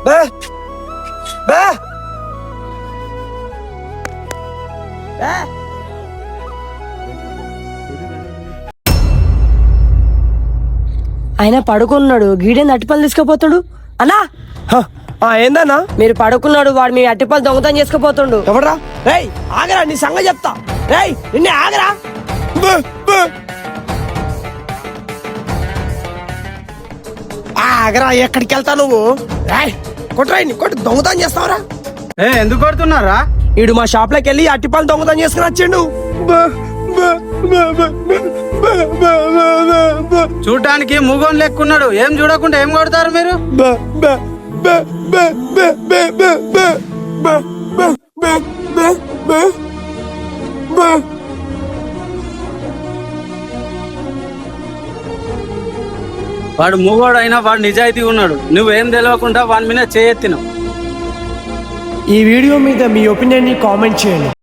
బే బే ఆయన పడుకున్నాడు, గీడేంది అట్టిపల్లి తీసుకుపోతాడు అన్నా. ఏందన్నా? మీరు పడుకున్నాడు, వాడు మీ అట్టిపల్లి దొంగతనం చేసుకుపోతుండు. ఎవడ్రా? రేయ్ ఆగరా, నీ సంగతి చెప్తా. రేయ్ నిన్నే ఆగరా. ఆగరా, ఎక్కడికి వెళ్తా నువ్వు? రాయ్ కొట్టరాయ్, నీ కొట్టు దొంగతనం చేస్తావరా? ఎందుకు కొడుతున్నారా? ఈడు మా షాప్ లోకి వెళ్ళి అట్టిపాలు దొంగతనం చేసుకుని వచ్చిండు. చూడటానికి మూగోన్ లెక్కున్నాడు, ఏం చూడకుండా ఏం కొడతారు మీరు? వాడు మూగోడు అయినా వాడు నిజాయితీ ఉన్నాడు, నువ్వేం తెలియకుండా వాడి మీద చేయెత్తినావు. ఈ వీడియో మీద మీ ఒపీనియన్ ని కామెంట్ చేయండి.